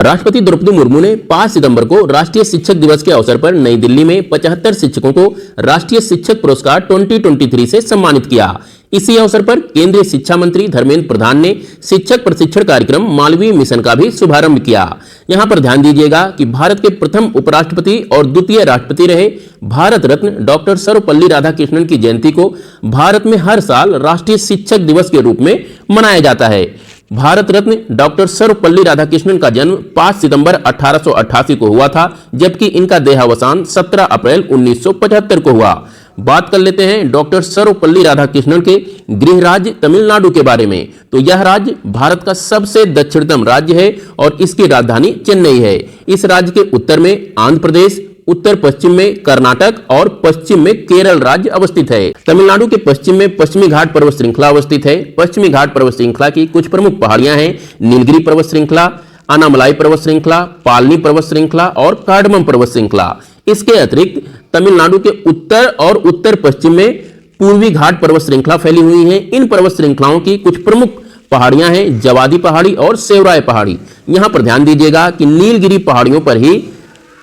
राष्ट्रपति द्रौपदी मुर्मू ने 5 सितंबर को राष्ट्रीय शिक्षक दिवस के अवसर पर नई दिल्ली में 75 शिक्षकों को राष्ट्रीय शिक्षक पुरस्कार 2023 से सम्मानित किया। इसी अवसर पर केंद्रीय शिक्षा मंत्री धर्मेंद्र प्रधान ने शिक्षक प्रशिक्षण कार्यक्रम मालवीय मिशन का भी शुभारंभ किया। यहां पर ध्यान दीजिएगा कि भारत के प्रथम उपराष्ट्रपति और द्वितीय राष्ट्रपति रहे भारत रत्न डॉक्टर सर्वपल्ली राधाकृष्णन की जयंती को भारत में हर साल राष्ट्रीय शिक्षक दिवस के रूप में मनाया जाता है। भारत रत्न डॉक्टर सर्वपल्ली राधाकृष्णन का जन्म 5 सितंबर 1888 को हुआ था, जबकि इनका देहावसान 17 अप्रैल 1975 को हुआ। बात कर लेते हैं डॉक्टर सर्वपल्ली राधाकृष्णन के गृह राज्य तमिलनाडु के बारे में। तो यह राज्य भारत का सबसे दक्षिणतम राज्य है और इसकी राजधानी चेन्नई है। इस राज्य के उत्तर में आंध्र प्रदेश, उत्तर पश्चिम में कर्नाटक और पश्चिम में केरल राज्य अवस्थित है। तमिलनाडु के पश्चिम में पश्चिमी घाट पर्वत श्रृंखला अवस्थित है। पश्चिमी घाट पर्वत श्रृंखला की कुछ प्रमुख पहाड़ियां हैं नीलगिरी पर्वत श्रृंखला, अनामलाई पर्वत श्रृंखला, पालनी पर्वत श्रृंखला और कार्डमम पर्वत श्रृंखला। इसके अतिरिक्त तमिलनाडु के उत्तर और उत्तर पश्चिम में पूर्वी घाट पर्वत श्रृंखला फैली हुई है। इन पर्वत श्रृंखलाओं की कुछ प्रमुख पहाड़ियां हैं जवादी पहाड़ी और सेवराय पहाड़ी। यहां पर ध्यान दीजिएगा कि नीलगिरी पहाड़ियों पर ही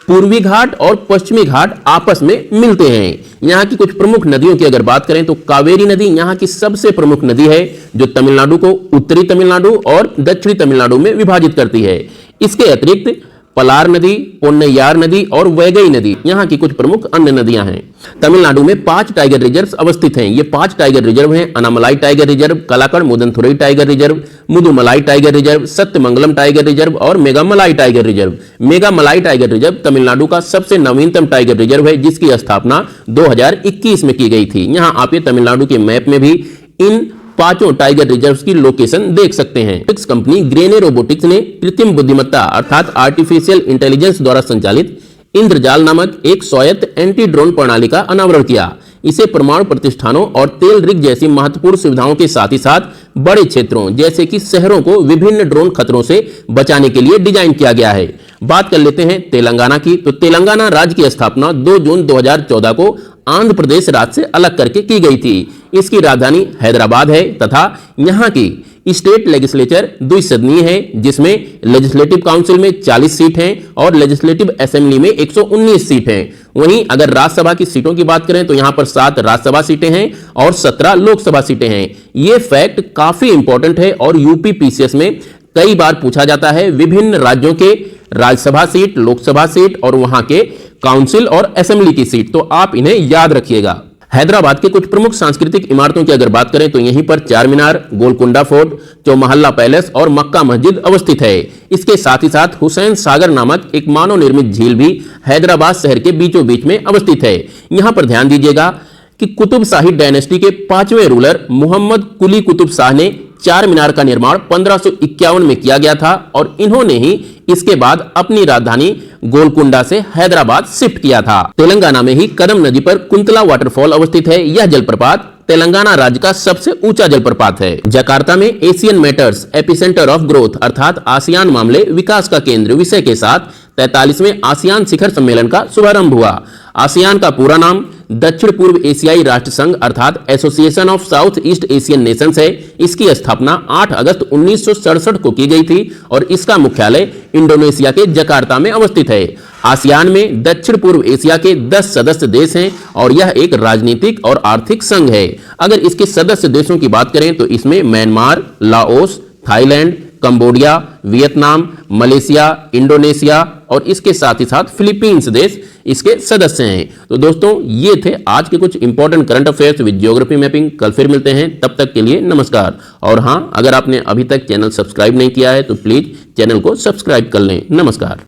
पूर्वी घाट और पश्चिमी घाट आपस में मिलते हैं। यहाँ की कुछ प्रमुख नदियों की अगर बात करें तो कावेरी नदी यहाँ की सबसे प्रमुख नदी है, जो तमिलनाडु को उत्तरी तमिलनाडु और दक्षिणी तमिलनाडु में विभाजित करती है। इसके अतिरिक्त पलार नदी, पोन्नैयार नदी और वैगई नदी यहाँ की कुछ प्रमुख अन्य नदियां हैं। तमिलनाडु में 5 टाइगर रिजर्व अवस्थित हैं। ये 5 टाइगर रिजर्व हैं: Anamalai tiger reserve, Kalakad मुदनथुरई tiger reserve, Mudumalai tiger reserve, Sathyamangalam tiger reserve और Meghamalai tiger reserve. Meghamalai tiger reserve Tamil Nadu का सबसे नवीनतम टाइगर रिजर्व है, जिसकी स्थापना 2021 में की गई थी। यहाँ आप ये तमिलनाडु के मैप में भी इन 5 टाइगर रिजर्व्स की लोकेशन देख सकते हैं। रोबोटिक्स कंपनी ग्रेने रोबोटिक्स ने कृत्रिम बुद्धिमत्ता अर्थात आर्टिफिशियल इंटेलिजेंस द्वारा संचालित इंद्रजाल नामक एक स्वायत्त एंटी ड्रोन प्रणाली का अनावरण किया। इसे परमाणु प्रतिष्ठानों और तेल रिग जैसी महत्वपूर्ण सुविधाओं के साथ ही साथ बड़े क्षेत्रों जैसे कि शहरों को विभिन्न ड्रोन खतरों से बचाने के लिए डिजाइन किया गया है। बात कर लेते हैं तेलंगाना की। तो तेलंगाना राज्य की स्थापना 2 जून 2014 को आंध्र प्रदेश राज्य से अलग करके की गई थी। इसकी राजधानी हैदराबाद है तथा यहाँ की स्टेट लेजिस्लेचर द्विसदनीय है, जिसमें लेजिस्लेटिव काउंसिल में 40 सीट हैं और लेजिस्लेटिव असेंबली में 119 सीट हैं। वहीं अगर राज्यसभा की सीटों की बात करें तो यहाँ पर 7 राज्यसभा सीटें हैं और 17 लोकसभा सीटें हैं। ये फैक्ट काफी इंपॉर्टेंट है और यूपी पीसीएस में कई बार पूछा जाता है। विभिन्न राज्यों के राज्यसभा सीट, लोकसभा सीट और वहां के काउंसिल और असेंबली की सीट, तो आप इन्हें याद रखिएगा। हैदराबाद के कुछ प्रमुख सांस्कृतिक इमारतों की अगर बात करें तो यहीं पर चार मीनार, गोलकुंडा फोर्ट, चौमहल्ला पैलेस और मक्का मस्जिद अवस्थित है। इसके साथ ही साथ हुसैन सागर नामक एक मानव निर्मित झील भी हैदराबाद शहर के बीचों बीच में अवस्थित है। यहां पर ध्यान दीजिएगा कि कुतुब शाही डायनेस्टी के 5वें रूलर मोहम्मद कुली कुतुब शाह ने चार मीनार का निर्माण 1551 में किया गया था और इन्होंने ही इसके बाद अपनी राजधानी गोलकुंडा से हैदराबाद शिफ्ट किया था। तेलंगाना में ही कदम नदी पर कुंतला वाटरफॉल अवस्थित है। यह जलप्रपात तेलंगाना राज्य का सबसे ऊंचा जलप्रपात है। जकार्ता में Asian matters epicentre of growth अर्थात आसियान मामले विकास का केंद्र विषय के साथ 43वें आसियान शिखर सम्मेलन का शुभारंभ हुआ। आसियान का पूरा नाम दक्षिण पूर्व एशियाई राष्ट्र संघ अर्थात association of south east Asian Nations है। इसकी स्थापना 8 अगस्त 1967 को की गई थी और इसका मुख्यालय इंडोनेशिया के जकार्ता में अवस्थित है। आसियान में दक्षिण पूर्व एशिया के 10 सदस्य देश हैं और यह एक राजनीतिक और आर्थिक संघ है। अगर इसके सदस्य देशों की बात करें तो इसमें Myanmar, Laos, Thailand, Cambodia, Vietnam, Malaysia, Indonesia और इसके साथ ही साथ फिलीपींस देश इसके सदस्य हैं। तो दोस्तों ये थे आज के कुछ important current affairs with geography mapping. कल फिर मिलते हैं, तब तक के लिए नमस्कार। और हाँ, अगर आपने अभी तक चैनल सब्सक्राइब नहीं किया है तो प्लीज चैनल को सब्सक्राइब कर लें। नमस्कार।